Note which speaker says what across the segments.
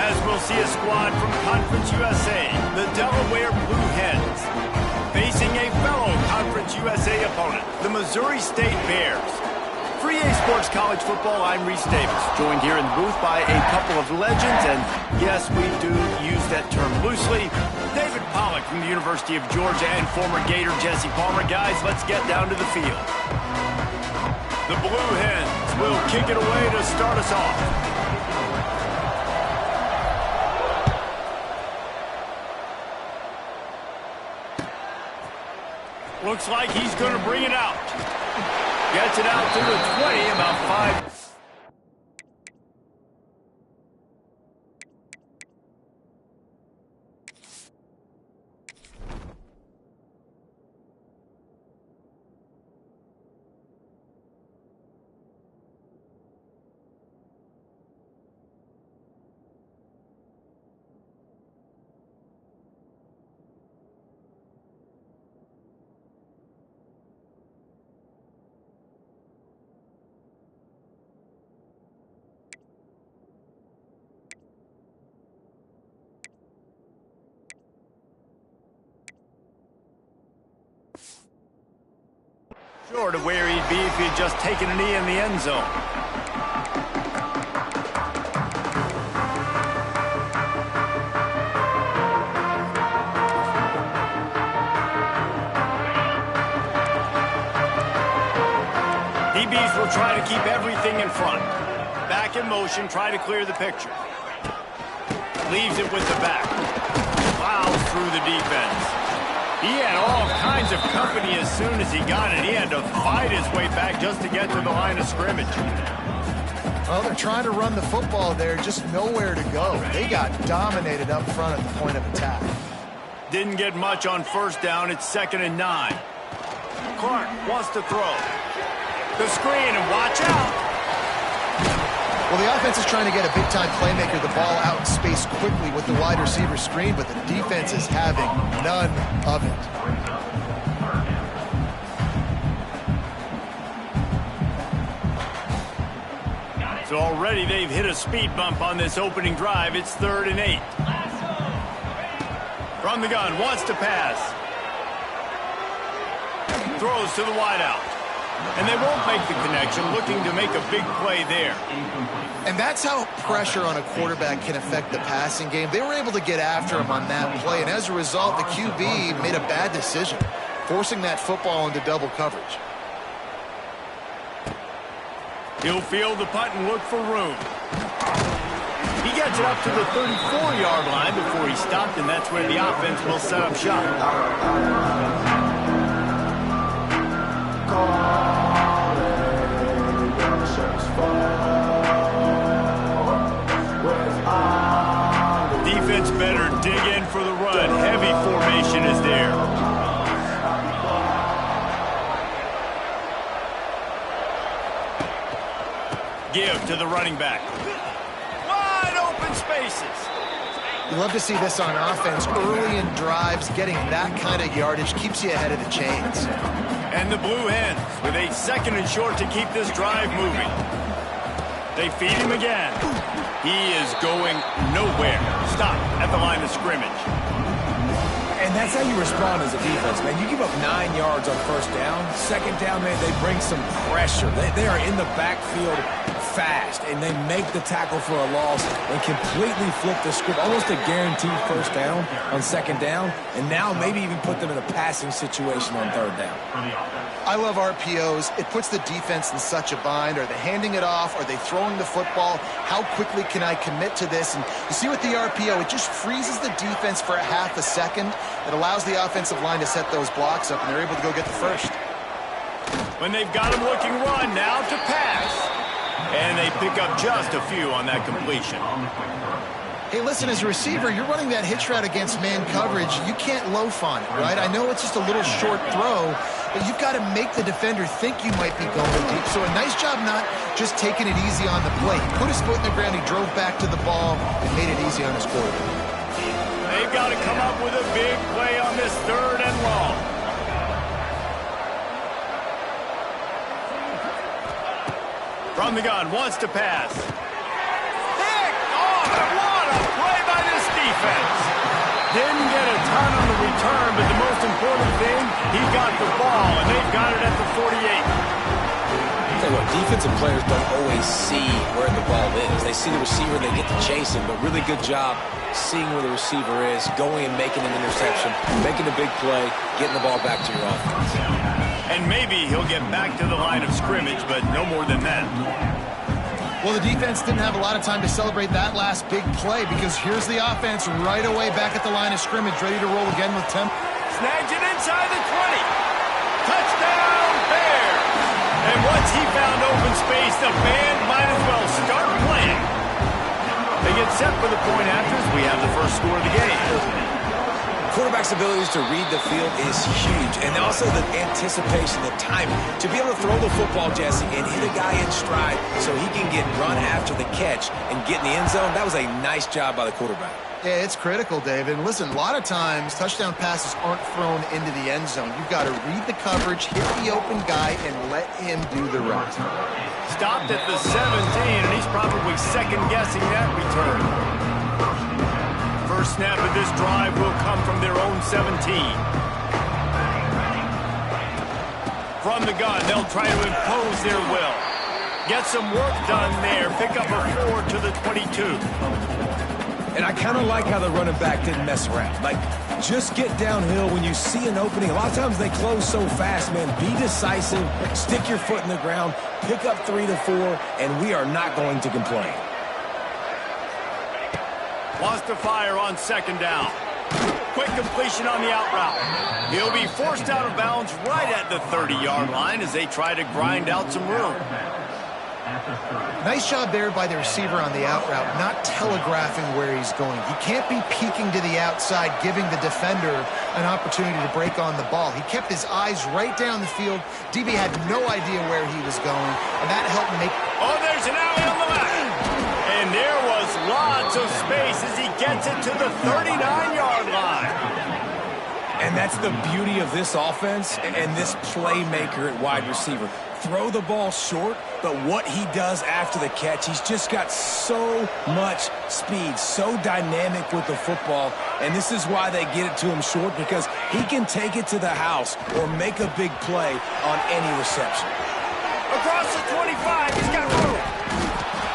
Speaker 1: As we'll see a squad from Conference USA, the Delaware Blue Hens, facing a fellow Conference USA opponent, the Missouri State Bears. For EA Sports College Football, I'm Reese Davis, joined here in the booth by a couple of legends, and yes, we do use that term loosely. David Pollack from the University of Georgia and former Gator Jesse Palmer. Guys, let's get down to the field. The Blue Hens will kick it away to start us off. Looks like he's going to bring it out. Gets it out to the 20, about 5. Short of where he'd be if he'd just taken a knee in the end zone. DBs will try to keep everything in front. Back in motion, try to clear the picture. Leaves it with the back. Plows through the defense. He had all kinds of company as soon as he got it. He had to fight his way back just to get to the line of scrimmage.
Speaker 2: Well, they're trying to run the football there, just nowhere to go. They got dominated up front at the point of attack.
Speaker 1: Didn't get much on first down. It's 2nd and 9. Clark wants to throw. The screen, and watch out.
Speaker 2: Well, the offense is trying to get a big-time playmaker the ball out in space quickly with the wide receiver screen, but the defense is having none of it.
Speaker 1: So already they've hit a speed bump on this opening drive. It's 3rd and 8. From the gun, wants to pass. Throws to the wideout. And they won't make the connection, looking to make a big play there.
Speaker 2: And that's how pressure on a quarterback can affect the passing game. They were able to get after him on that play, and as a result, the QB made a bad decision, forcing that football into double coverage.
Speaker 1: He'll field the punt and look for room. He gets it up to the 34-yard line before he stopped, and that's where the offense will set up shop. Defense better dig in for the run. Heavy formation is there. Give to the running back. Wide open spaces.
Speaker 2: You love to see this on offense. Early in drives, getting that kind of yardage keeps you ahead of the chains.
Speaker 1: And the Blue Hens with a 2nd and short to keep this drive moving. They feed him again. He is going nowhere. Stop at the line of scrimmage.
Speaker 3: And that's how you respond as a defense, man. You give up 9 yards on first down. 2nd down, man, they bring some pressure. They are in the backfield fast, and they make the tackle for a loss and completely flip the script. Almost a guaranteed first down on 2nd down, and now maybe even put them in a passing situation on 3rd down.
Speaker 2: I love RPOs. It puts the defense in such a bind. Are they handing it off? Are they throwing the football? How quickly can I commit to this? And you see with the RPO, it just freezes the defense for a half a second. It allows the offensive line to set those blocks up, and they're able to go get the first.
Speaker 1: When they've got him looking run, now to pass. And they pick up just a few on that completion.
Speaker 2: Hey, listen, as a receiver, you're running that hitch route against man coverage. You can't loaf on it, right? I know it's just a little short throw, but you've got to make the defender think you might be going deep. So a nice job not just taking it easy on the play. He put his foot in the ground, he drove back to the ball, and made it easy on his quarterback.
Speaker 1: They've got to come up with a big play on this 3rd and long. From the gun, wants to pass. Pick off! What a Didn't get a ton on the return, but the most important thing, he got the ball, and they've got it at the 48.
Speaker 3: Tell you what, defensive players don't always see where the ball is. They see the receiver, they get to chase him, but really good job seeing where the receiver is, going and making an interception, making a big play, getting the ball back to your offense.
Speaker 1: And maybe he'll get back to the line of scrimmage, but no more than that.
Speaker 2: Well, the defense didn't have a lot of time to celebrate that last big play because here's the offense right away back at the line of scrimmage, ready to roll again with tempo.
Speaker 1: Snags it inside the 20. Touchdown, Bears! And once he found open space, the band might as well start playing. They get set for the point after as we have the first score of the game.
Speaker 3: Quarterback's abilities to read the field is huge, and also the anticipation, the timing. To be able to throw the football, Jesse, and hit a guy in stride so he can get run after the catch and get in the end zone, that was a nice job by the quarterback.
Speaker 2: Yeah, it's critical, David. And listen, a lot of times touchdown passes aren't thrown into the end zone. You've got to read the coverage, hit the open guy, and let him do the rest.
Speaker 1: Stopped at the 17, and he's probably second-guessing that return. First snap of this drive will come from their own 17. From the gun, they'll try to impose their will. Get some work done there. Pick up a 4 to the 22.
Speaker 3: And I kind of like how the running back didn't mess around. Like, just get downhill when you see an opening. A lot of times they close so fast, man. Be decisive, stick your foot in the ground, pick up 3 to 4, and we are not going to complain.
Speaker 1: Wants to fire on second down. Quick completion on the out route. He'll be forced out of bounds right at the 30-yard line as they try to grind out some room.
Speaker 2: Nice job there by the receiver on the out route, not telegraphing where he's going. He can't be peeking to the outside, giving the defender an opportunity to break on the ball. He kept his eyes right down the field. DB had no idea where he was going, and that helped make...
Speaker 1: Oh, there's an alley on the left. And there was lots of space as he gets it to the 39-yard line.
Speaker 3: And that's the beauty of this offense and this playmaker at wide receiver. Throw the ball short, but what he does after the catch, he's just got so much speed, so dynamic with the football, and this is why they get it to him short, because he can take it to the house or make a big play on any reception.
Speaker 1: Across the 25, he's got room.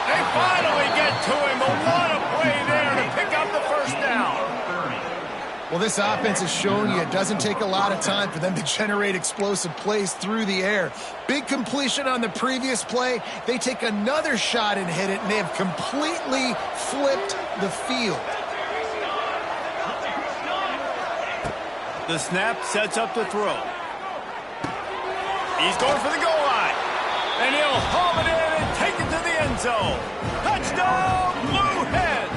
Speaker 1: They finally get to him, but what a play there to pick up the first down.
Speaker 2: Well, this offense has shown you it doesn't take a lot of time for them to generate explosive plays through the air. Big completion on the previous play. They take another shot and hit it, and they have completely flipped the field.
Speaker 1: The snap sets up the throw. He's going for the goal line. And he'll haul it in and take it to the end zone. Touchdown, Blue Hens!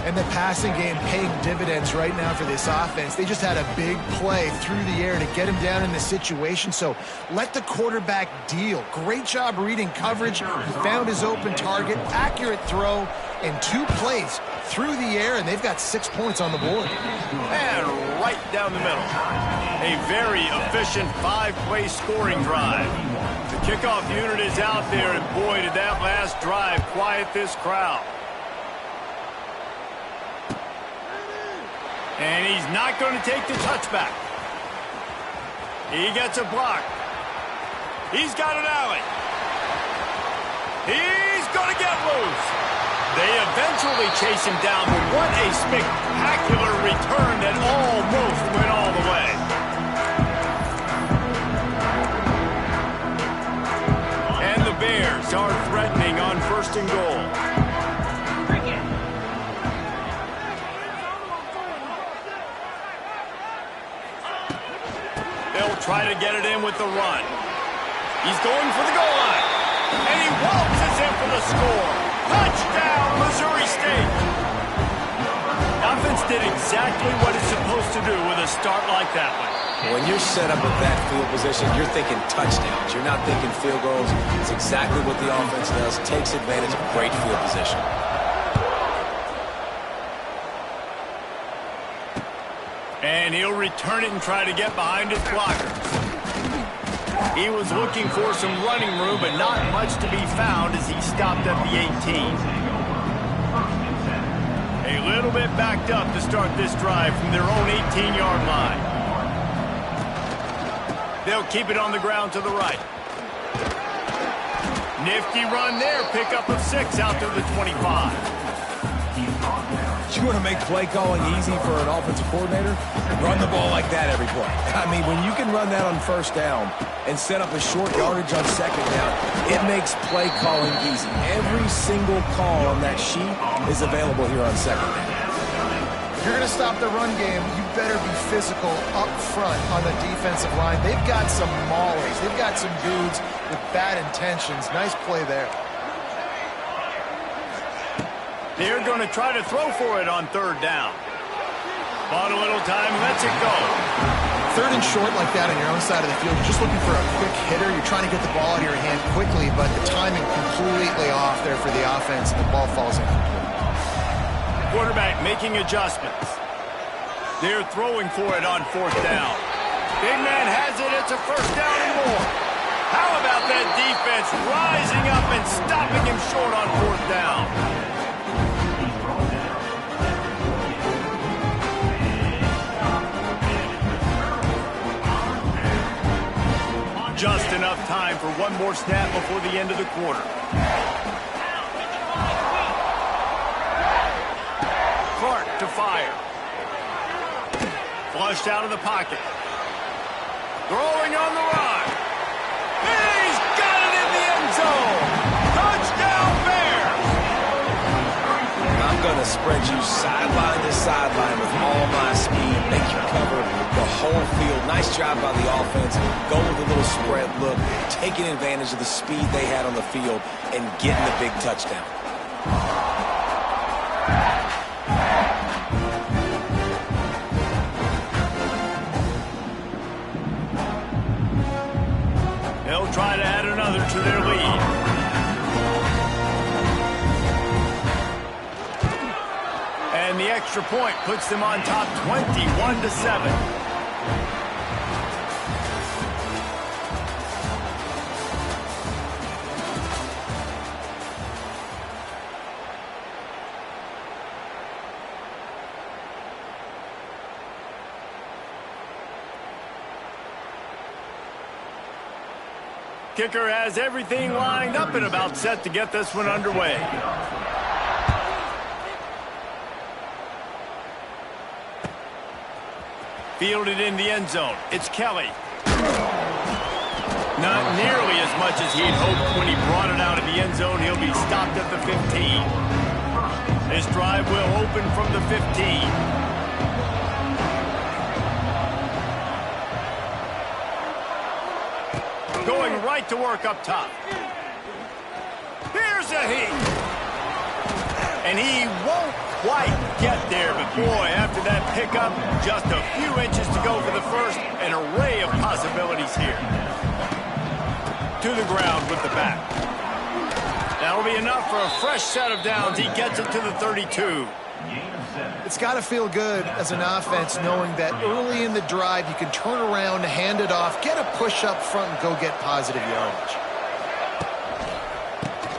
Speaker 2: And the passing game paying dividends right now for this offense. They just had a big play through the air to get him down in the situation. So let the quarterback deal. Great job reading coverage. He found his open target, accurate throw, and 2 plays through the air, and they've got 6 points on the board.
Speaker 1: And right down the middle. A very efficient 5-play scoring drive. The kickoff unit is out there, and boy, did that last drive quiet this crowd. And he's not going to take the touchback. He gets a block. He's got an alley. He's going to get loose. They eventually chase him down, but what a spectacular return that almost went all the way. And the Bears are threatening on 1st and goal. They'll try to get it in with the run. He's going for the goal line. And he waltzes in for the score. Touchdown, Missouri State. Offense did exactly what it's supposed to do with a start like that one.
Speaker 3: When you're set up at that field position, you're thinking touchdowns. You're not thinking field goals. It's exactly what the offense does. Takes advantage of great field position.
Speaker 1: And he'll return it and try to get behind his blockers. He was looking for some running room, but not much to be found as he stopped at the 18. A little bit backed up to start this drive from their own 18-yard line. They'll keep it on the ground to the right. Nifty run there. Pickup of 6 out to the 25.
Speaker 3: You want to make play calling easy for an offensive coordinator? Run the ball like that every play. I mean, when you can run that on first down and set up a short yardage on second down, it makes play calling easy. Every single call on that sheet is available here on second down.
Speaker 2: If you're going to stop the run game, you better be physical up front on the defensive line. They've got some maulers. They've got some dudes with bad intentions. Nice play there.
Speaker 1: They're going to try to throw for it on third down. Bought a little time, lets it go.
Speaker 2: Third and short like that on your own side of the field, you're just looking for a quick hitter. You're trying to get the ball out of your hand quickly, but the timing completely off there for the offense, and the ball falls incomplete.
Speaker 1: Quarterback making adjustments. They're throwing for it on fourth down. Big man has it. It's a first down and more. How about that defense rising up and stopping him short on fourth down? Just enough time for one more snap before the end of the quarter. Clark to fire. Flushed out of the pocket. Throwing on the run. He's got it in the end zone. Touchdown Bears.
Speaker 3: I'm going to spread you sideline to sideline with all my speed. Make you cover the whole field. Nice job by the offense. Go with a little spread look, taking advantage of the speed they had on the field and getting the big touchdown.
Speaker 1: They'll try to add another to their lead. And the extra point puts them on top 21-7. Kicker has everything lined up and about set to get this one underway. Fielded in the end zone. It's Kelly. Not nearly as much as he'd hoped when he brought it out of the end zone. He'll be stopped at the 15. This drive will open from the 15. Going right to work up top. Here's a heat. And he won't quite get there, but boy, after that pickup, just a few inches to go for the first. An array of possibilities here. To the ground with the back. That'll be enough for a fresh set of downs. He gets it to the 32.
Speaker 2: It's got to feel good as an offense knowing that early in the drive you can turn around, hand it off, get a push up front, and go get positive yardage.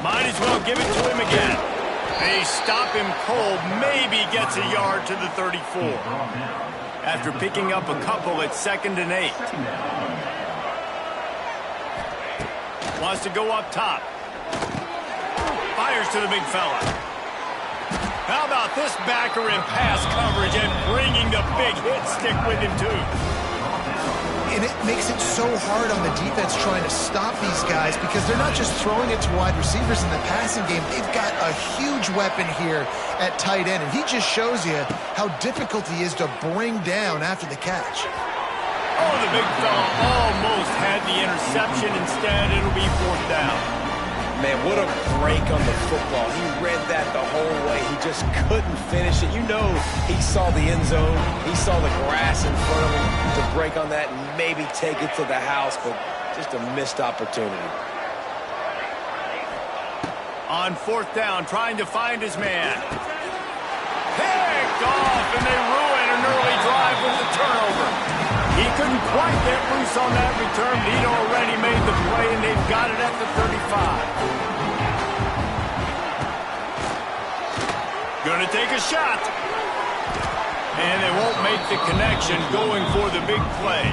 Speaker 1: Might as well give it to him again. They stop him cold, maybe gets a yard to the 34. After picking up a couple at 2nd and 8. Wants to go up top. Fires to the big fella. How about this backer in pass coverage and bringing the big hit stick with him, too?
Speaker 2: And it makes it so hard on the defense trying to stop these guys because they're not just throwing it to wide receivers in the passing game. They've got a huge weapon here at tight end, and he just shows you how difficult he is to bring down after the catch.
Speaker 1: Oh, the big fella almost had the interception. Instead, it'll be 4th down.
Speaker 3: Man, what a break on the football. He read that the whole way. He just couldn't finish it. You know he saw the end zone. He saw the grass in front of him to break on that and maybe take it to the house, but just a missed opportunity.
Speaker 1: On 4th down, trying to find his man. Picked off, and they ruin an early drive with the turnover. He couldn't quite get loose on that return, but he'd already made the play, and they've got it at the 35. Gonna take a shot. And they won't make the connection going for the big play.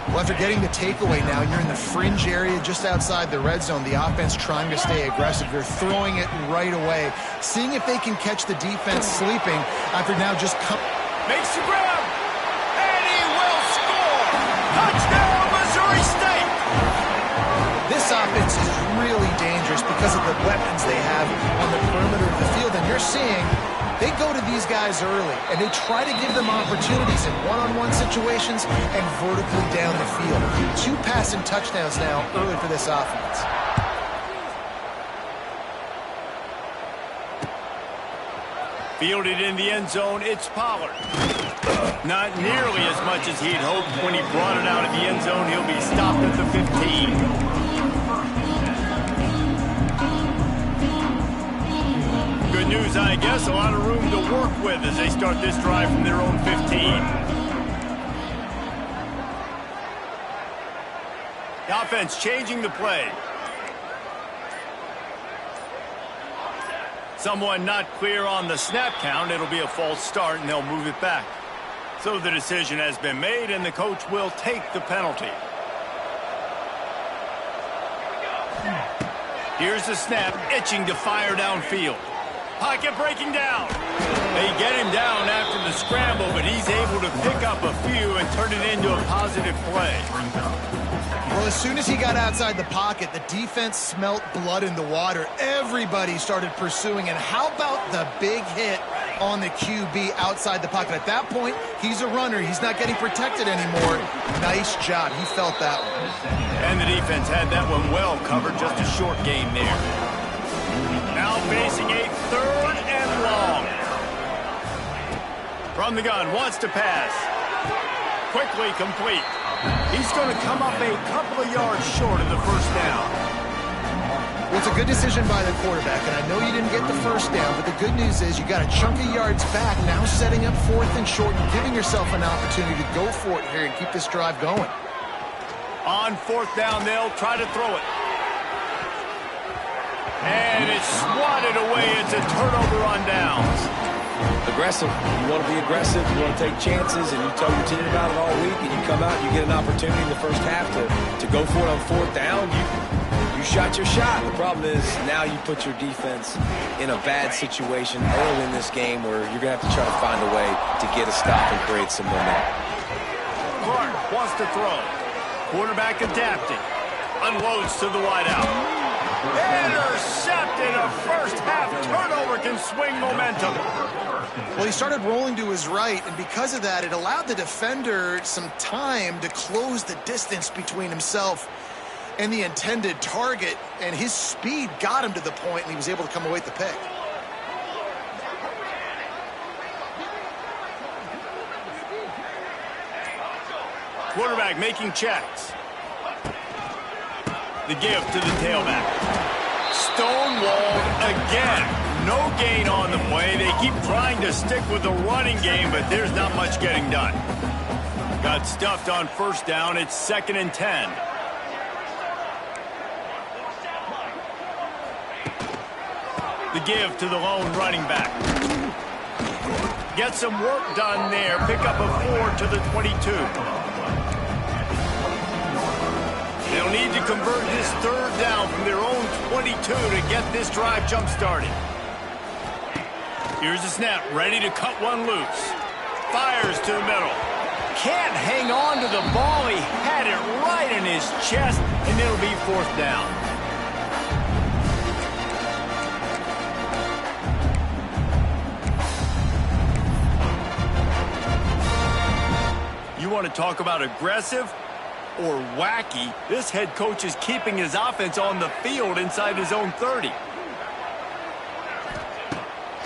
Speaker 2: Well, after getting the takeaway now, you're in the fringe area just outside the red zone. The offense trying to stay aggressive. They're throwing it right away, seeing if they can catch the defense sleeping after now just
Speaker 1: makes the grab, and he will score! Touchdown, Missouri State!
Speaker 2: This offense is really dangerous because of the weapons they have on the perimeter of the field, and you're seeing they go to these guys early, and they try to give them opportunities in one-on-one situations and vertically down the field. 2 passing touchdowns now early for this offense.
Speaker 1: Fielded in the end zone, it's Pollard. Not nearly as much as he'd hoped when he brought it out of the end zone. He'll be stopped at the 15. Good news, I guess. A lot of room to work with as they start this drive from their own 15. The offense changing the play. Someone not clear on the snap count. It'll be a false start, and they'll move it back. So the decision has been made, and the coach will take the penalty. Here's the snap, itching to fire downfield. Pocket breaking down. They get him down after the scramble, but he's able to pick up a few and turn it into a positive play.
Speaker 2: Well, as soon as he got outside the pocket, the defense smelt blood in the water. Everybody started pursuing, and how about the big hit on the QB outside the pocket? At that point, he's a runner. He's not getting protected anymore. Nice job. He felt that one.
Speaker 1: And the defense had that one well covered. Just a short game there. Now facing a 3rd and long. From the gun, wants to pass. Quickly complete. He's going to come up a couple of yards short of the first down.
Speaker 2: Well, it's a good decision by the quarterback, and I know you didn't get the first down, but the good news is you got a chunk of yards back, now setting up 4th and short and giving yourself an opportunity to go for it here and keep this drive going.
Speaker 1: On 4th down, they'll try to throw it. And it's swatted away. It's a turnover on downs.
Speaker 3: Aggressive. You want to be aggressive. You want to take chances, and you tell your team about it all week, and you come out and you get an opportunity in the first half to go for it on 4th down. You shot your shot. The problem is now you put your defense in a bad situation early in this game where you're going to have to try to find a way to get a stop and create some momentum.
Speaker 1: Clark wants to throw. Quarterback adapting. Unloads to the wideout. Intercepted. A first half turnover can swing momentum.
Speaker 2: Well, he started rolling to his right, and because of that, it allowed the defender some time to close the distance between himself and the intended target, and his speed got him to the point, and he was able to come away with the pick.
Speaker 1: Quarterback making checks. The give to the tailback. Stonewalled again. No gain on the play. They keep trying to stick with the running game, but there's not much getting done. Got stuffed on 1st down. It's 2nd and 10. The give to the lone running back. Get some work done there. Pick up a 4 to the 22. They'll need to convert this 3rd down from their own 22 to get this drive jump-started. Here's the snap, ready to cut one loose. Fires to the middle. Can't hang on to the ball. He had it right in his chest, and it'll be 4th down. You want to talk about aggressive or wacky? This head coach is keeping his offense on the field inside his own 30.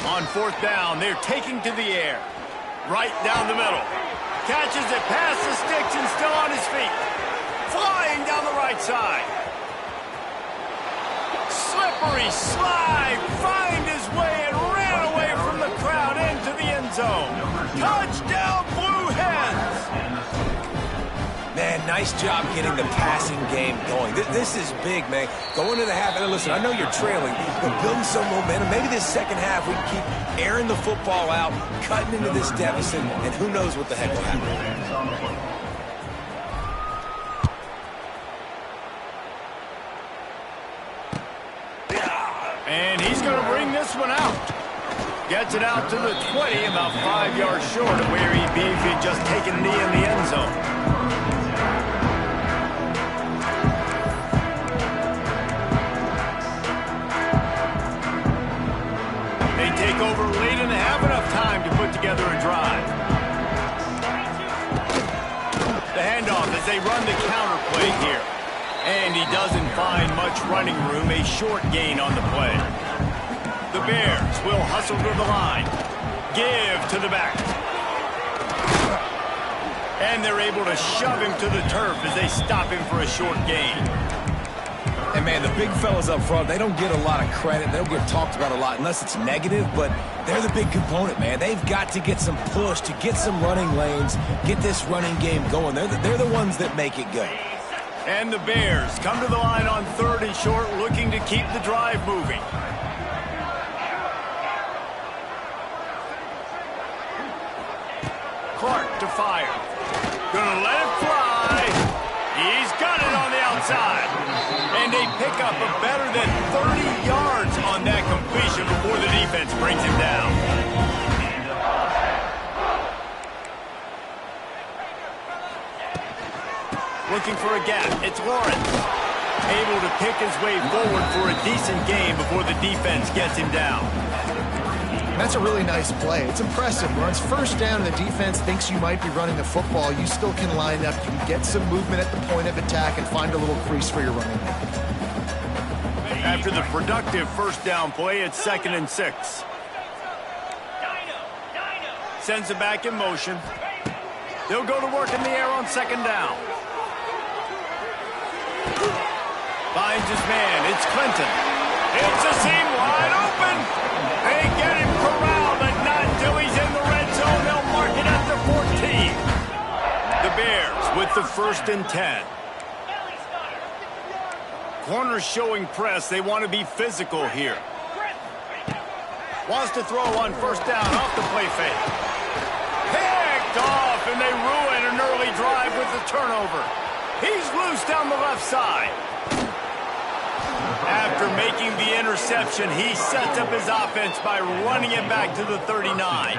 Speaker 1: On 4th down, they're taking to the air. Right down the middle. Catches it past the sticks and still on his feet. Flying down the right side. Slippery slide. Find his way and ran away from the crowd into the end zone. Touchdown, Blue Hens!
Speaker 3: Man, Nice job getting the passing game going. This is big, man. Going to the half, and listen, I know you're trailing, but building some momentum. Maybe this second half we can keep airing the football out, cutting into this deficit, and who knows what the heck will happen.
Speaker 1: And he's going to bring this one out. Gets it out to the 20, about 5 yards short of where he'd be if he'd just taken a knee in the end zone. They take over late and have enough time to put together a drive. The handoff as they run the counter play here. And he doesn't find much running room, a short gain on the play. The Bears will hustle to the line. Give to the back. And they're able to shove him to the turf as they stop him for a short gain.
Speaker 3: And, man, the big fellas up front, they don't get a lot of credit. They don't get talked about a lot unless it's negative, but they're the big component, man. They've got to get some push, to get some running lanes, get this running game going. They're the ones that make it go.
Speaker 1: And the Bears come to the line on 3rd and short, looking to keep the drive moving. Clark to fire. Gonna let it fly. He's got it on the outside. And they pick up a better than 30 yards on that completion before the defense brings him down. Looking for a gap. It's Lawrence. Able to pick his way forward for a decent gain before the defense gets him down.
Speaker 2: That's a really nice play. It's impressive. When it's 1st down and the defense thinks you might be running the football, you still can line up. You can get some movement at the point of attack and find a little crease for your running back.
Speaker 1: After the productive 1st down play, it's 2nd and 6. Sends it back in motion. They'll go to work in the air on 2nd down. Finds his man. It's Clinton. It's a seam wide open. They get him corralled, but not until he's in the red zone. They'll mark it at the 14. The Bears with the 1st and 10. Corners showing press. They want to be physical here. Wants to throw on 1st down off the play fake. Picked off, and they ruin an early drive with the turnover. He's loose down the left side. After making the interception, he sets up his offense by running it back to the 39.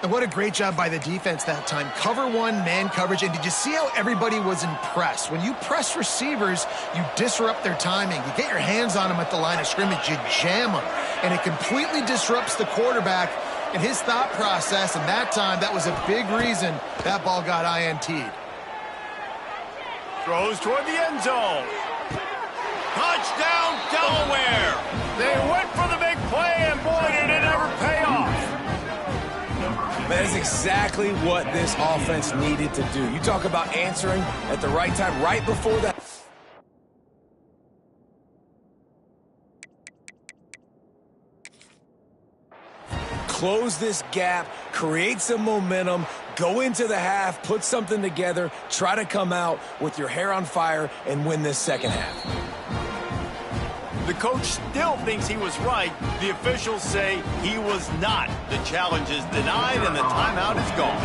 Speaker 2: And what a great job by the defense that time. Cover 1, man coverage. And did you see how everybody was impressed? When you press receivers, you disrupt their timing. You get your hands on them at the line of scrimmage. You jam them. And it completely disrupts the quarterback and his thought process. And that time, that was a big reason that ball got INT'd.
Speaker 1: Throws toward the end zone. Touchdown, Delaware. They went for the big play, and boy, did it ever pay off.
Speaker 3: That is exactly what this offense needed to do. You talk about answering at the right time, right before that. Close this gap, create some momentum, go into the half, put something together, try to come out with your hair on fire and win this second half.
Speaker 1: The coach still thinks he was right. The officials say he was not. The challenge is denied, and the timeout is gone.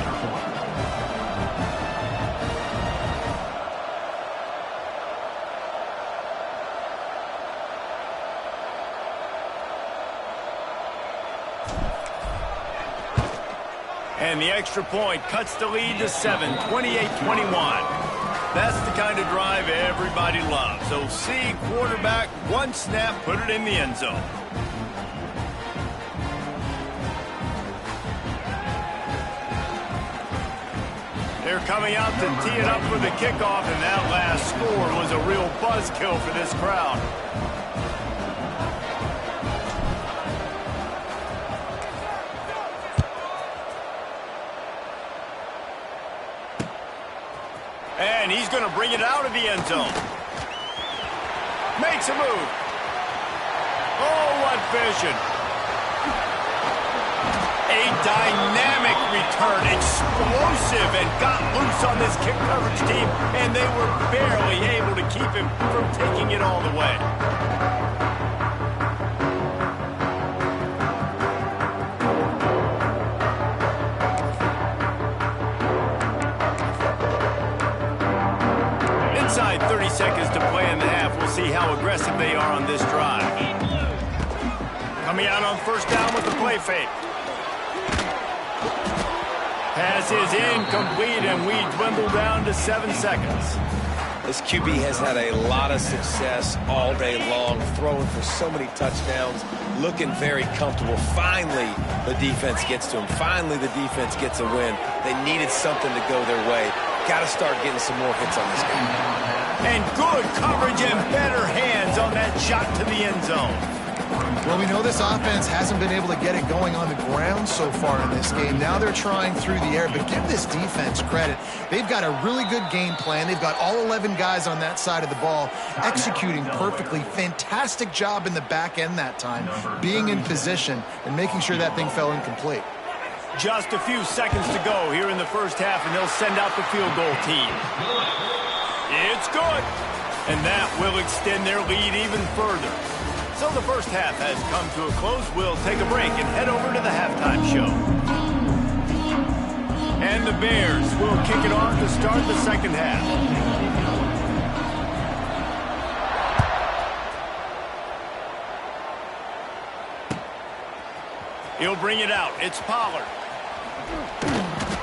Speaker 1: And the extra point cuts the lead to 7, 28-21. That's the kind of drive everybody loves. So see quarterback, one snap, put it in the end zone. They're coming out to tee it up for the kickoff, and that last score was a real buzzkill for this crowd. And he's going to bring it out of the end zone. Makes a move. Oh, what vision. A dynamic return, explosive, and got loose on this kick coverage team, and they were barely able to keep him from taking it all the way. Inside 30 seconds to play in the half. We'll see how aggressive they are on this drive. Coming out on first down with the play fake. Pass is incomplete, and we dwindle down to 7 seconds.
Speaker 3: This QB has had a lot of success all day long, throwing for so many touchdowns, looking very comfortable. Finally, the defense gets to him. Finally, the defense gets a win. They needed something to go their way. Got to start getting some more hits on this game.
Speaker 1: And good coverage and better hands on that shot to the end zone.
Speaker 2: Well, we know this offense hasn't been able to get it going on the ground so far in this game. Now they're trying through the air, but give this defense credit. They've got a really good game plan. They've got all 11 guys on that side of the ball executing perfectly. Fantastic job in the back end that time, being in position and making sure that thing fell incomplete.
Speaker 1: Just a few seconds to go here in the first half, and they'll send out the field goal team. It's good, and that will extend their lead even further. So the first half has come to a close. We'll take a break and head over to the halftime show. And the Bears will kick it off to start the second half. He'll bring it out. It's Pollard.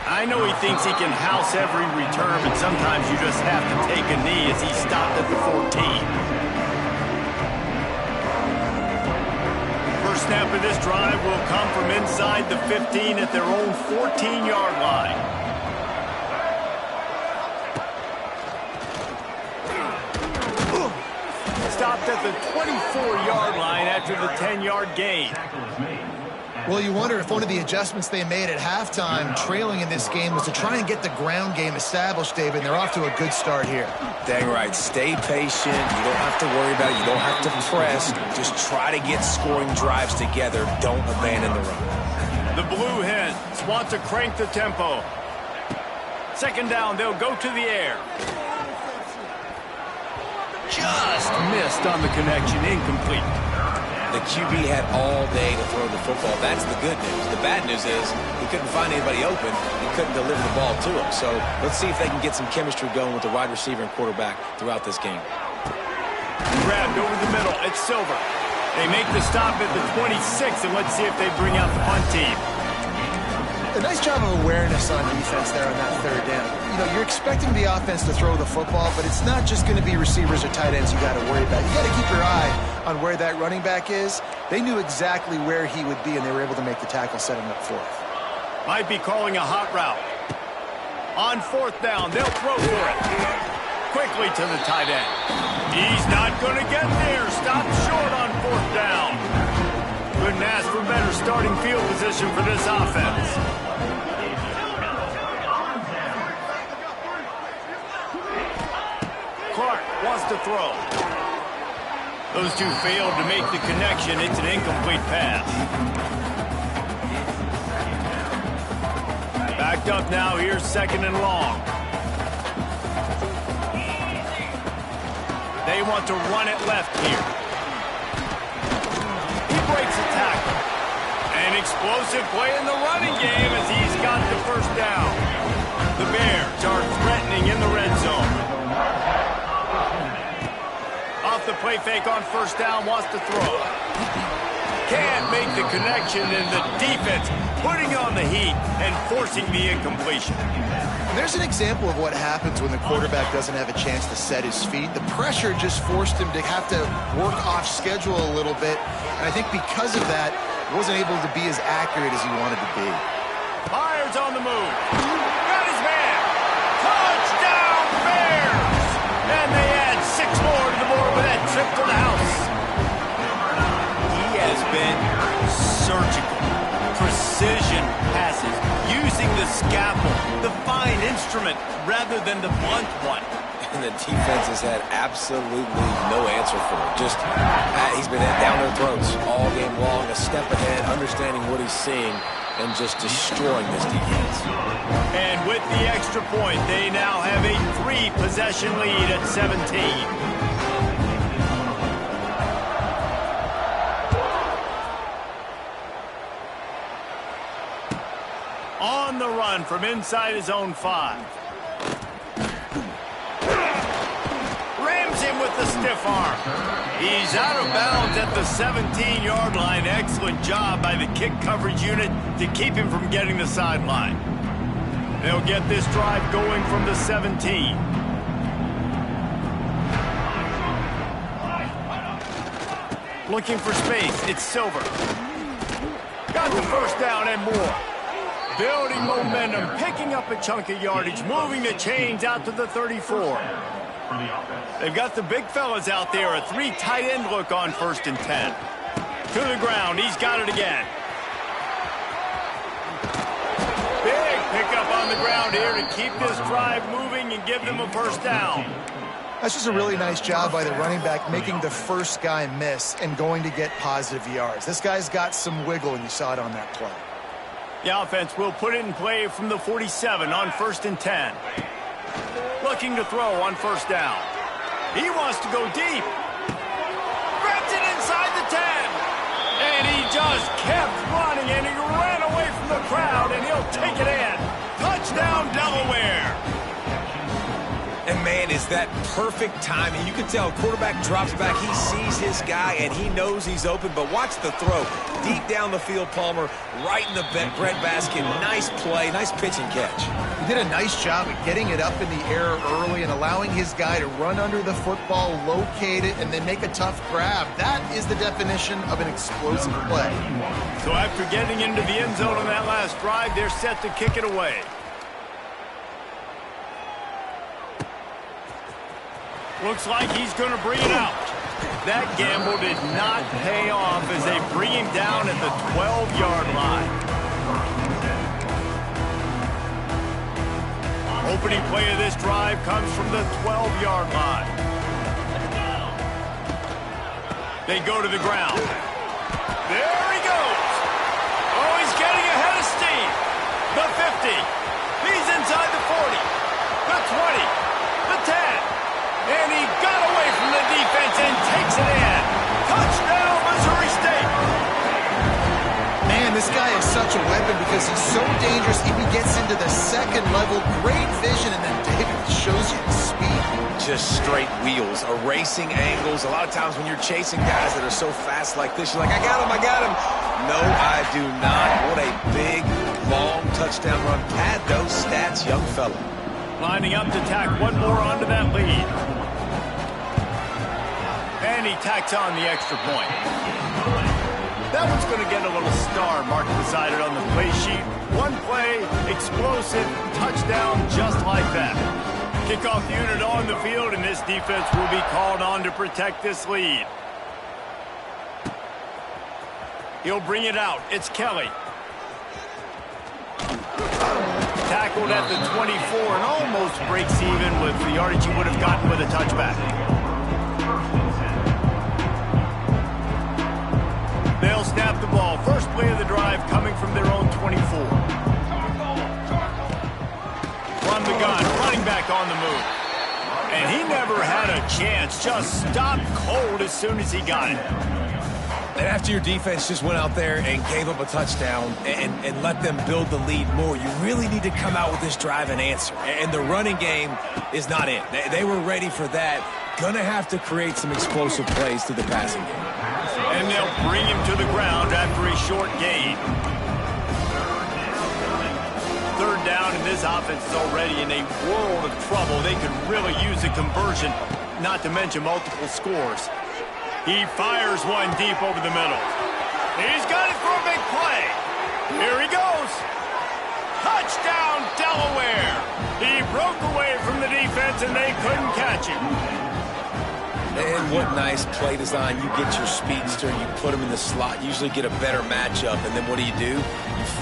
Speaker 1: I know he thinks he can house every return, but sometimes you just have to take a knee as he stopped at the 14. First snap of this drive will come from inside the 15 at their own 14-yard line. Stopped at the 24-yard line after the 10-yard gain.
Speaker 2: Well, you wonder if one of the adjustments they made at halftime, trailing in this game, was to try and get the ground game established, David. They're off to a good start here.
Speaker 3: Dang right. Stay patient. You don't have to worry about it. You don't have to press. Just try to get scoring drives together. Don't abandon the run.
Speaker 1: The Blue Hens want to crank the tempo. Second down, they'll go to the air. Just missed on the connection, incomplete.
Speaker 3: The QB had all day to throw the football. That's the good news. The bad news is he couldn't find anybody open. He couldn't deliver the ball to him. So let's see if they can get some chemistry going with the wide receiver and quarterback throughout this game.
Speaker 1: Grabbed over the middle. It's Silver. They make the stop at the 26, and let's see if they bring out the punt team.
Speaker 2: A nice job of awareness on defense there on that third down. You know, you're expecting the offense to throw the football, but it's not just going to be receivers or tight ends you got to worry about. You got to keep your eye on where that running back is. They knew exactly where he would be, and they were able to make the tackle, setting up fourth.
Speaker 1: Might be calling a hot route. On fourth down, they'll throw for it. Quickly to the tight end. He's not going to get there. Stopped short on fourth down. Couldn't ask for better starting field position for this offense. Clark wants to throw. Those two failed to make the connection. It's an incomplete pass. Backed up now. Here's second and long. They want to run it left here. He breaks a tackle. An explosive play in the running game as he's got the first down. The Bears are threatening in the red zone. Off the play fake on first down, wants to throw. Can't make the connection, and the defense putting on the heat and forcing the incompletion.
Speaker 2: There's an example of what happens when the quarterback doesn't have a chance to set his feet. The pressure just forced him to have to work off schedule a little bit, and I think because of that, wasn't able to be as accurate as he wanted to be.
Speaker 1: Myers on the move. Got his man. Touchdown Bears! And they add 6 more to the board with that trip to the house. He has been surgical. Precision passes, using the scalpel, the fine instrument, rather than the blunt one.
Speaker 3: And the defense has had absolutely no answer for it. Just, he's been down their throats all game long, a step ahead, understanding what he's seeing, and just destroying this defense.
Speaker 1: And with the extra point, they now have a 3-possession lead at 17. On the run from inside his own 5. Rams him with the stiff arm. He's out of bounds at the 17-yard line. Excellent job by the kick coverage unit to keep him from getting the sideline. They'll get this drive going from the 17. Looking for space. It's Silver. Got the first down and more. Building momentum, picking up a chunk of yardage, moving the chains out to the 34. They've got the big fellas out there, a 3 tight end look on 1st and 10. To the ground, he's got it again. Big pickup on the ground here to keep this drive moving and give them a first down.
Speaker 2: That's just a really nice job by the running back, making the first guy miss and going to get positive yards. This guy's got some wiggle, and you saw it on that play.
Speaker 1: The offense will put it in play from the 47 on 1st and 10. Looking to throw on 1st down. He wants to go deep. Grabs it inside the 10. And he just kept running, and he ran away from the crowd, and he'll take it in. Touchdown, Delaware.
Speaker 3: And, man, is that perfect timing. You can tell quarterback drops back. He sees his guy, and he knows he's open. But watch the throw. Deep down the field, Palmer, right in the breadbasket. Nice play, nice pitch and catch.
Speaker 2: He did a nice job of getting it up in the air early and allowing his guy to run under the football, locate it, and then make a tough grab. That is the definition of an explosive play.
Speaker 1: So after getting into the end zone on that last drive, they're set to kick it away. Looks like he's going to bring it out. That gamble did not pay off as they bring him down at the 12-yard line. Opening play of this drive comes from the 12-yard line. They go to the ground. There he goes. Oh, he's getting ahead of steam. The 50. He's inside the 40. The 20. The 10. And he got away from the defense and takes it in. Touchdown, Missouri State.
Speaker 2: Man, this guy is such a weapon because he's so dangerous. If he gets into the second level, great vision, and then David shows you his speed.
Speaker 3: Just straight wheels, erasing angles. A lot of times when you're chasing guys that are so fast like this, you're like, I got him, I got him. No, I do not. What a big, long touchdown run. Pad those stats, young fella.
Speaker 1: Lining up to tack one more onto that lead. And he tacks on the extra point. That one's going to get a little star marked beside it on the play sheet. One play, explosive, touchdown just like that. Kickoff unit on the field, and this defense will be called on to protect this lead. He'll bring it out. It's Kelly. Tackled at the 24 and almost breaks even with the yardage he would have gotten with a touchback. They'll snap the ball. First play of the drive coming from their own 24. From the gun, running back on the move. And he never had a chance. Just stopped cold as soon as he got it.
Speaker 3: And after your defense just went out there and gave up a touchdown and let them build the lead more, you really need to come out with this drive and answer. And the running game is not it. They were ready for that. Gonna have to create some explosive plays through the passing game.
Speaker 1: And they'll bring him to the ground after a short gain. Third down, and this offense is already in a world of trouble. They could really use a conversion, not to mention multiple scores. He fires one deep over the middle. He's got it for a big play. Here he goes. Touchdown, Delaware. He broke away from the defense, and they couldn't catch him.
Speaker 3: And what nice play design. You get your speedster, you put him in the slot, usually get a better matchup. And then what do? You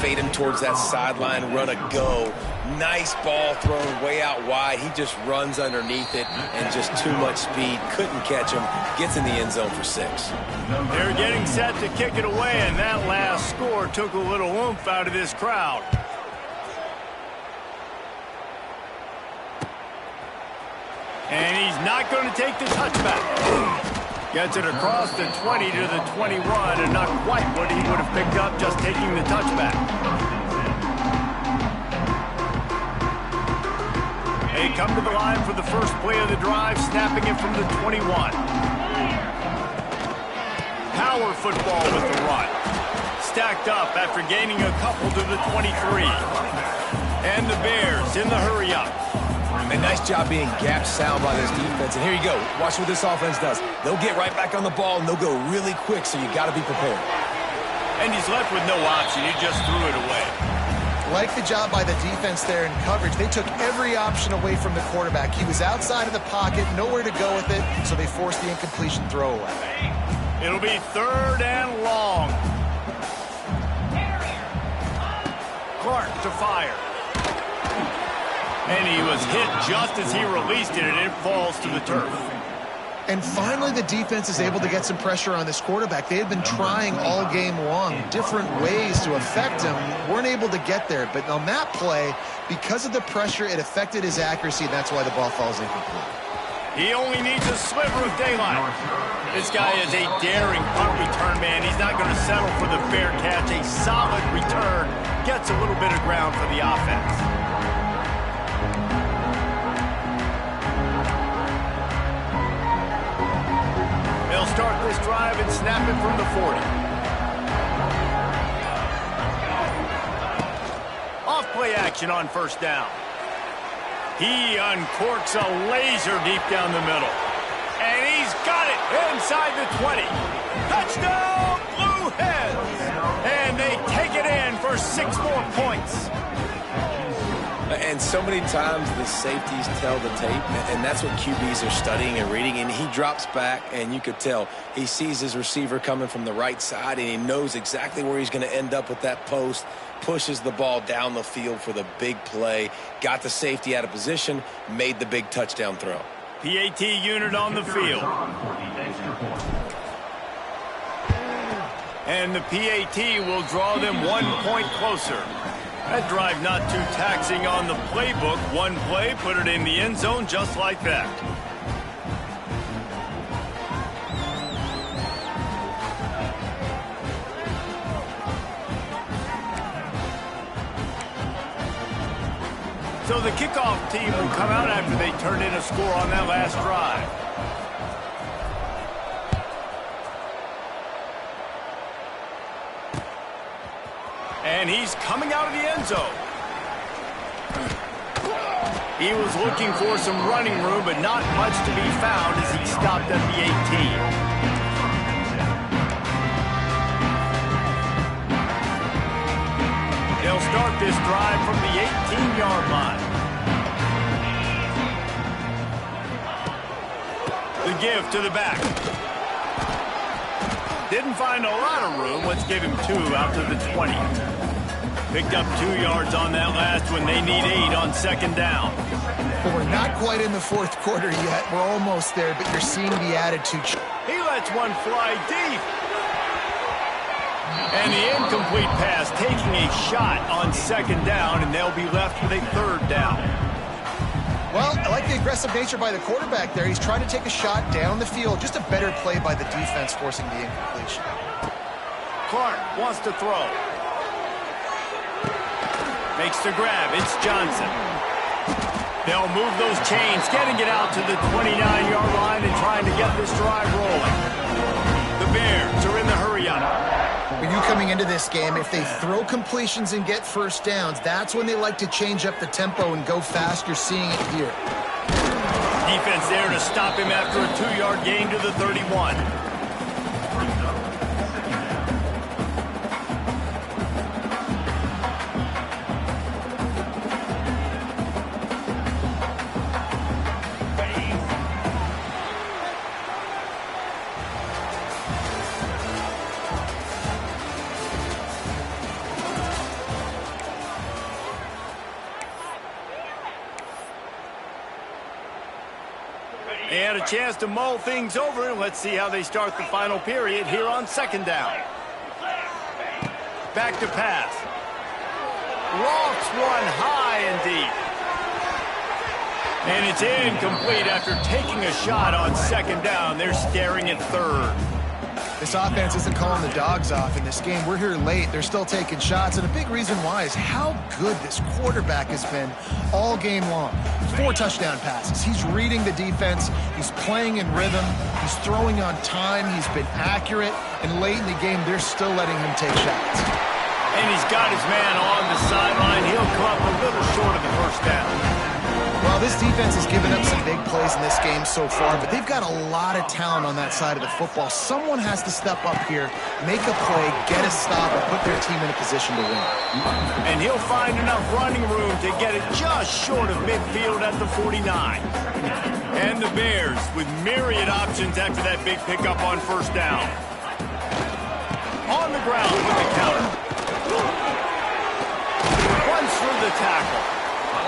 Speaker 3: fade him towards that sideline, run a go. Nice ball thrown way out wide. He just runs underneath it and just too much speed. Couldn't catch him. Gets in the end zone for 6.
Speaker 1: They're getting set to kick it away, and that last score took a little oomph out of this crowd. And he's not going to take the touchback. Gets it across the 20 to the 21, and not quite what he would have picked up just taking the touchback. They come to the line for the first play of the drive, snapping it from the 21. Power football with the run. Stacked up after gaining a couple to the 23. And the Bears in the hurry-up.
Speaker 3: A nice job being gap sound by this defense. And here you go. Watch what this offense does. They'll get right back on the ball, and they'll go really quick, so you got to be prepared.
Speaker 1: And he's left with no option. He just threw it away.
Speaker 2: Like the job by the defense there in coverage. They took every option away from the quarterback. He was outside of the pocket, nowhere to go with it, so they forced the incompletion throwaway.
Speaker 1: It'll be 3rd and long. Clark to fire. And he was hit just as he released it, and it falls to the turf.
Speaker 2: And finally, the defense is able to get some pressure on this quarterback. They had been trying all game long, different ways to affect him. Weren't able to get there. But on that play, because of the pressure, it affected his accuracy, and that's why the ball falls incomplete.
Speaker 1: He only needs a sliver of daylight. This guy is a daring punt return man. He's not going to settle for the fair catch. A solid return gets a little bit of ground for the offense. They'll start this drive and snap it from the 40. Off play action on 1st down. He uncorks a laser deep down the middle. And he's got it inside the 20. Touchdown, Blue Hens! And they take it in for 6 more points.
Speaker 3: And so many times the safeties tell the tape, and that's what QBs are studying and reading. And he drops back, and you could tell he sees his receiver coming from the right side, and he knows exactly where he's going to end up with that post, pushes the ball down the field for the big play, got the safety out of position, made the big touchdown throw.
Speaker 1: PAT unit on the field. And the PAT will draw them 1 point closer. That drive not too taxing on the playbook. One play, put it in the end zone just like that. So the kickoff team will come out after they turn in a score on that last drive. And he's coming out of the end zone. He was looking for some running room, but not much to be found as he stopped at the 18. They'll start this drive from the 18-yard line. The give to the back. Didn't find a lot of room. Let's give him 2 out to the 20. Picked up 2 yards on that last one. They need 8 on 2nd down.
Speaker 2: But we're not quite in the 4th quarter yet. We're almost there, but you're seeing the attitude.
Speaker 1: He lets one fly deep. And the incomplete pass taking a shot on 2nd down, and they'll be left with a 3rd down.
Speaker 2: Well, I like the aggressive nature by the quarterback there. He's trying to take a shot down the field. Just a better play by the defense forcing the incompletion.
Speaker 1: Clark wants to throw. Makes the grab. It's Johnson. They'll move those chains, getting it out to the 29-yard line and trying to get this drive rolling. The Bears are in the hurry-up.
Speaker 2: When you coming into this game, if they throw completions and get 1st downs, that's when they like to change up the tempo and go fast. You're seeing it here.
Speaker 1: Defense there to stop him after a 2-yard gain to the 31. got a chance to mull things over. Let's see how they start the final period here on second down. Back to pass. Lofts one high and deep. And it's incomplete after taking a shot on second down. They're staring at third.
Speaker 2: This offense isn't calling the dogs off in this game. We're here late. They're still taking shots, and a big reason why is how good this quarterback has been all game long. 4 touchdown passes. He's reading the defense. He's playing in rhythm. He's throwing on time. He's been accurate, and late in the game, they're still letting him take shots.
Speaker 1: And he's got his man on the sideline. He'll come up a little short of the first down.
Speaker 2: Well, this defense has given up some big plays in this game so far, but they've got a lot of talent on that side of the football. Someone has to step up here, make a play, get a stop, and put their team in a position to win.
Speaker 1: And he'll find enough running room to get it just short of midfield at the 49. And the Bears with myriad options after that big pickup on first down. On the ground with the counter. Runs through the tackle.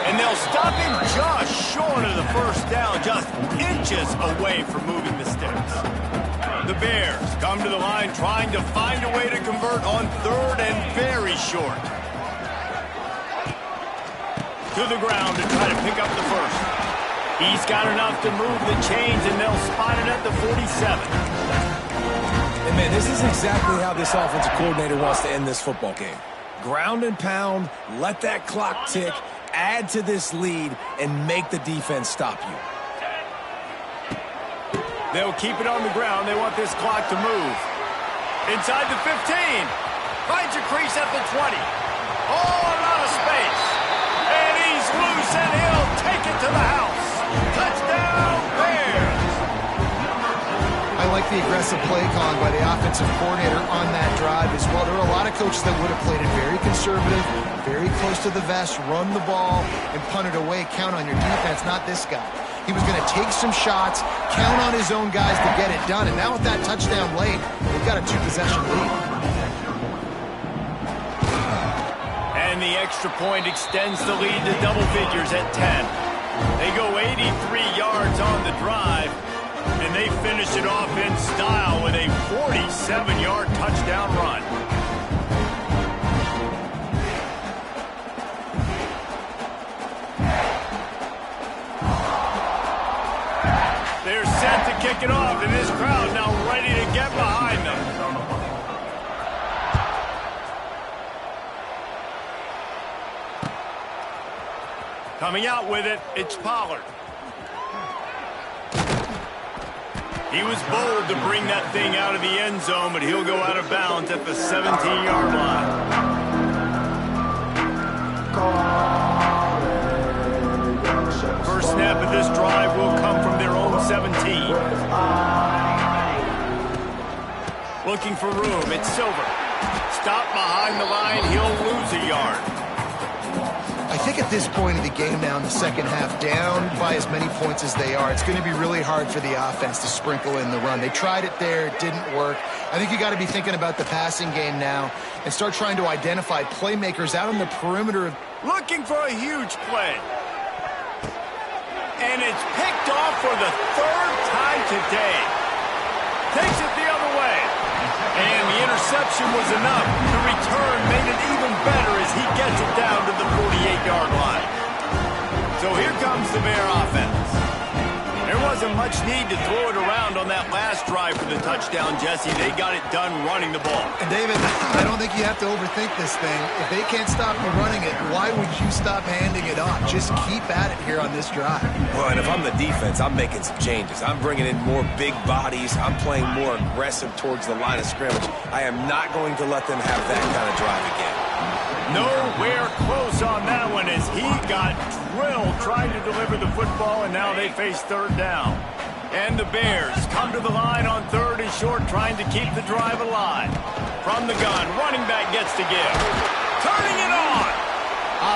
Speaker 1: And they'll stop him just short of the first down, just inches away from moving the sticks. The Bears come to the line trying to find a way to convert on third and very short. To the ground to try to pick up the first. He's got enough to move the chains, and they'll spot it at the 47.
Speaker 3: And man, this is exactly how this offensive coordinator wants to end this football game. Ground and pound, let that clock tick, add to this lead, and make the defense stop you.
Speaker 1: They'll keep it on the ground. They want this clock to move. Inside the 15. Finds a crease at the 20. Oh, a lot of space. And he's loose, and he'll take it to the house. Touchdown, Bears.
Speaker 2: I like the aggressive play calling by the offensive coordinator on that drive as well. There are a lot of coaches that would have played it very conservative, very close to the vest, run the ball, and punt it away. Count on your defense, not this guy. He was going to take some shots, count on his own guys to get it done. And now with that touchdown late, they've got a 2-possession lead.
Speaker 1: And the extra point extends the lead to double figures at 10. They go 83 yards on the drive. And they finish it off in style with a 47-yard touchdown run. They're set to kick it off, and this crowd now ready to get behind them. Coming out with it, it's Pollard. He was bold to bring that thing out of the end zone, but he'll go out of bounds at the 17-yard line. First snap of this drive will come from their own 17. Looking for room, it's Silver. Stop behind the line, he'll lose a yard.
Speaker 2: I think at this point of the game now in the second half, down by as many points as they are, it's going to be really hard for the offense to sprinkle in the run. They tried it there, it didn't work. I think you got to be thinking about the passing game now and start trying to identify playmakers out on the perimeter.
Speaker 1: Looking for a huge play. And it's picked off for the third time today. Takes it the other way. And the interception was enough. The return made it even better as he gets it down to the 48-yard line. So here comes the Bear offense. There wasn't much need to throw it around on that last drive for the touchdown, Jesse. They got it done running the ball.
Speaker 2: And David, I don't think you have to overthink this thing. If they can't stop you running it, why would you stop handing it off? Just keep at it here on this drive.
Speaker 3: Well, and if I'm the defense, I'm making some changes. I'm bringing in more big bodies. I'm playing more aggressive towards the line of scrimmage. I am not going to let them have that kind of drive again.
Speaker 1: Nowhere close on that one as he got drilled trying to deliver the football, and now they face third down. And the Bears come to the line on third and short, trying to keep the drive alive. From the gun, running back gets to give. Turning it on!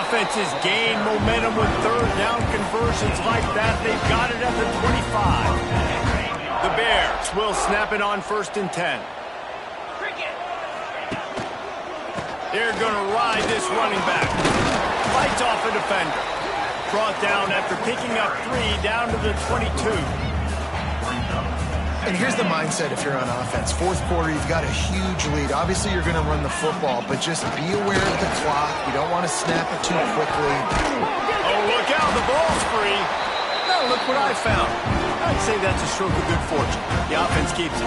Speaker 1: Offenses gain momentum with third down conversions like that. They've got it at the 25. The Bears will snap it on 1st and 10. They're going to ride this running back. Fights off a defender. Brought down after picking up 3 down to the 22.
Speaker 2: And here's the mindset if you're on offense. Fourth quarter, you've got a huge lead. Obviously, you're going to run the football, but just be aware of the clock. You don't want to snap it too quickly.
Speaker 1: Oh, look out. The ball's free. Now look what I found. I'd say that's a stroke of good fortune. The offense keeps it.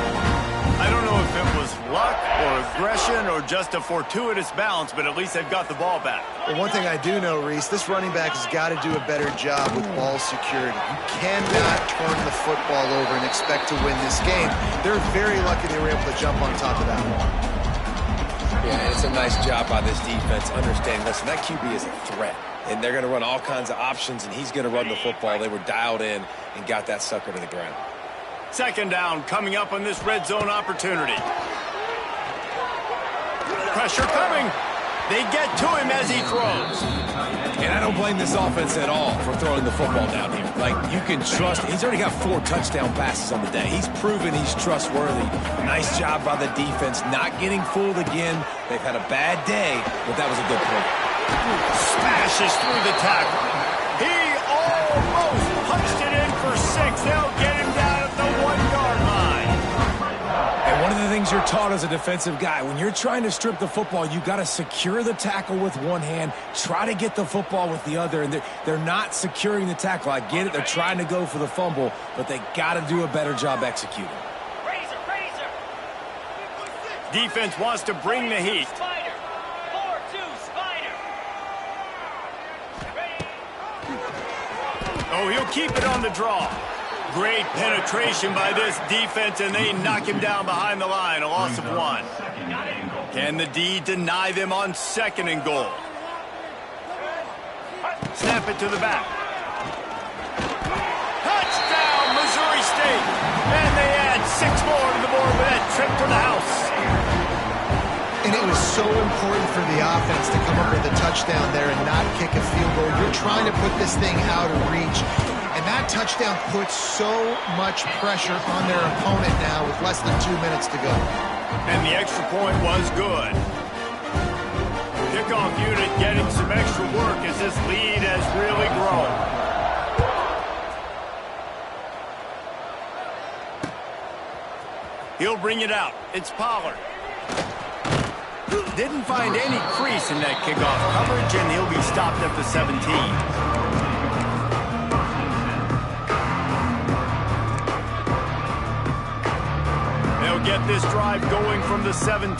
Speaker 1: I don't know if it was luck or aggression or just a fortuitous bounce, but at least they've got the ball back.
Speaker 2: Well, one thing I do know, Reese, this running back has got to do a better job with ball security. You cannot turn the football over and expect to win this game. They're very lucky they were able to jump on top of that one.
Speaker 3: Yeah, and it's a nice job by this defense understanding, listen, that QB is a threat. And they're going to run all kinds of options, and he's going to run the football. They were dialed in and got that sucker to the ground.
Speaker 1: Second down coming up on this red zone opportunity. Pressure coming. They get to him as he throws.
Speaker 3: And I don't blame this offense at all for throwing the football down here. Like, you can trust. He's already got 4 touchdown passes on the day. He's proven he's trustworthy. Nice job by the defense, not getting fooled again. They've had a bad day, but that was a good play.
Speaker 1: Smashes through the tackle. He almost punched it in for 6. They'll get him down at the 1-yard line.
Speaker 3: And one of the things you're taught as a defensive guy, when you're trying to strip the football, you got to secure the tackle with one hand, try to get the football with the other, and they're not securing the tackle. I get it. They're trying to go for the fumble, but they got to do a better job executing.
Speaker 1: Defense wants to bring the heat. Oh, he'll keep it on the draw. Great penetration by this defense, and they knock him down behind the line, a loss of 1. Can the D deny them on 2nd and goal? Snap it to the back. Touchdown, Missouri State. And they add 6 more to the board with that trip to the house.
Speaker 2: And it was so important for the offense to come up with a touchdown there and not kick a field goal. You're trying to put this thing out of reach. And that touchdown puts so much pressure on their opponent now with less than 2 minutes to go.
Speaker 1: And the extra point was good. Kickoff unit getting some extra work as this lead has really grown. He'll bring it out. It's Pollard. Didn't find any crease in that kickoff coverage, and he'll be stopped at the 17. They'll get this drive going from the 17.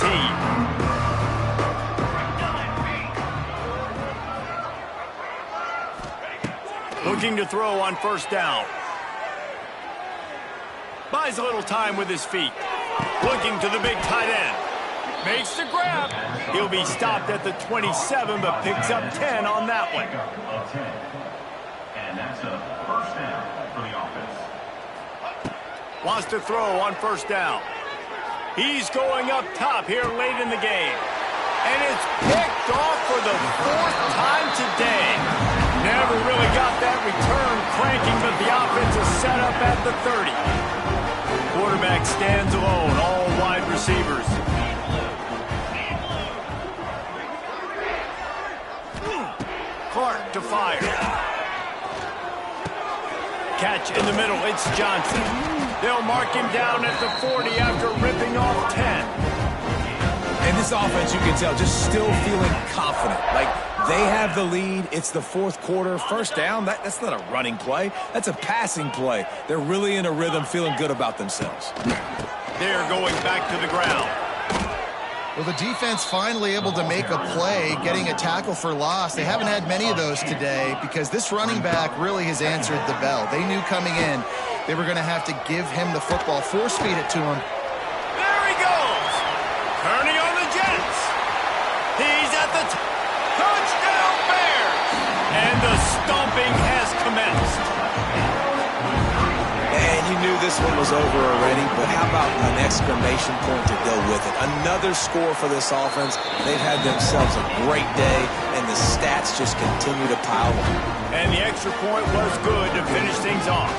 Speaker 1: Looking to throw on 1st down. Buys a little time with his feet. Looking to the big tight end. Makes the grab. He'll be stopped at the 27, but picks up 10 on that one.
Speaker 4: And that's a 1st down for the offense.
Speaker 1: Wants to throw on 1st down. He's going up top here late in the game. And it's picked off for the 4th time today. Never really got that return cranking, but the offense is set up at the 30. Quarterback stands alone, all wide receivers. Clark to fire. Catch in the middle, it's Johnson. They'll mark him down at the 40 after ripping off 10.
Speaker 3: And this offense, you can tell, just still feeling confident. Like, they have the lead. It's the 4th quarter. 1st down, that's not a running play. That's a passing play. They're really in a rhythm, feeling good about themselves.
Speaker 1: They're going back to the ground.
Speaker 2: Well, the defense finally able to make a play, getting a tackle for loss. They haven't had many of those today because this running back really has answered the bell. They knew coming in they were going to have to give him the football, force feed it to him.
Speaker 1: There he goes. Turning on the Jets. He's at the touchdown Bears. And the stomping has commenced.
Speaker 3: And you knew this one was over already, but how about an exclamation point to go with it? Another score for this offense. They've had themselves a great day, and the stats just continue to pile on.
Speaker 1: And the extra point was good to finish things off.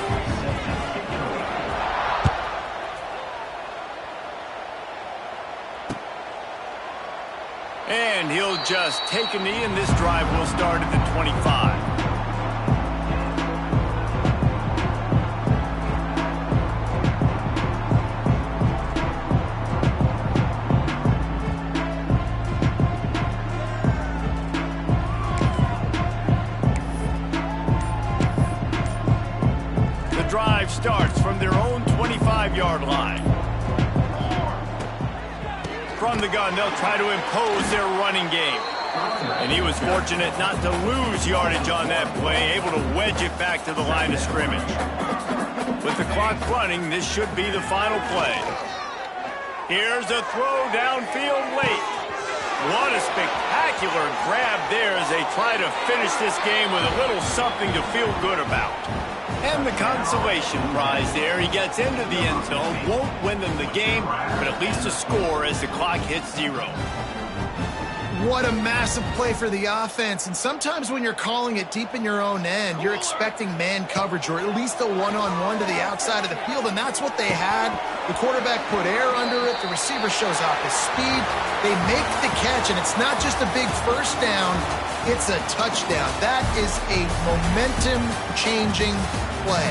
Speaker 1: And he'll just take a knee, and this drive will start at the 25. drive starts from their own 25-yard line. From the gun, they'll try to impose their running game. And he was fortunate not to lose yardage on that play, able to wedge it back to the line of scrimmage. With the clock running, this should be the final play. Here's a throw downfield late. What a spectacular grab there as they try to finish this game with a little something to feel good about. And the consolation prize there. He gets into the end zone, won't win them the game, but at least a score as the clock hits 0.
Speaker 2: What a massive play for the offense. And sometimes when you're calling it deep in your own end, you're expecting man coverage or at least a one-on-one to the outside of the field, and that's what they had. The quarterback put air under it. The receiver shows off his speed. They make the catch, and it's not just a big first down. It's a touchdown. That is a momentum-changing play.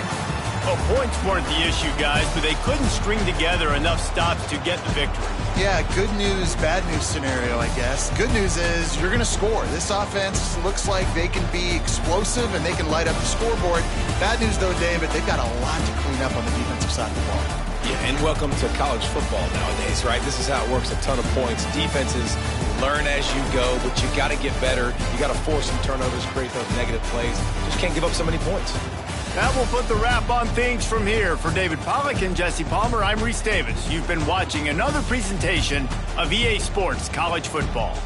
Speaker 1: Well, points weren't the issue, guys, but they couldn't string together enough stops to get the victory.
Speaker 2: Yeah, good news, bad news scenario, I guess. Good news is you're going to score. This offense looks like they can be explosive and they can light up the scoreboard. Bad news, though, David, they've got a lot to clean up on the defensive side of the ball.
Speaker 3: Yeah, and welcome to college football nowadays, right? This is how it works, a ton of points. Defenses learn as you go, but you got to get better. You got to force some turnovers, create those negative plays. Just can't give up so many points.
Speaker 1: That will put the wrap on things from here. For David Pollack and Jesse Palmer, I'm Reese Davis. You've been watching another presentation of EA Sports College Football.